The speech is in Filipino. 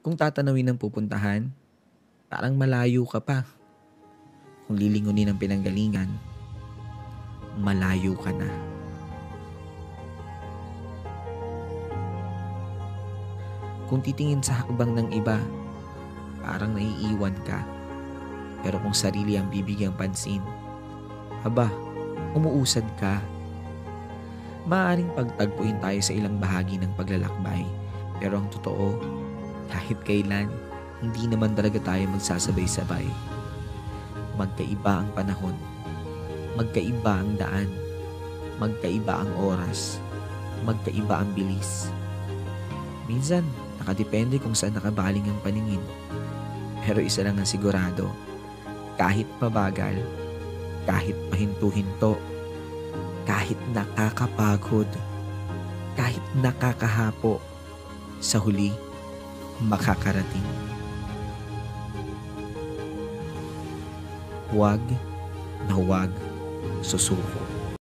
Kung tatanawin ng pupuntahan, parang malayo ka pa. Kung lilingunin ang pinanggalingan, malayo ka na. Kung titingin sa hakbang ng iba, parang naiiwan ka. Pero kung sarili ang bibigyang pansin, aba, umuusad ka. Maaaring pagtagpuin tayo sa ilang bahagi ng paglalakbay. Pero ang totoo, kahit kailan, hindi naman talaga tayo magsasabay-sabay. Magkaiba ang panahon, magkaiba ang daan, magkaiba ang oras, magkaiba ang bilis. Minsan, nakadepende kung saan nakabaling ang paningin. Pero isa lang ang sigurado, kahit mabagal, kahit pahinto-hinto, kahit nakakapagod, kahit nakakahapo, sa huli, makakarating. Huwag na huwag susuko.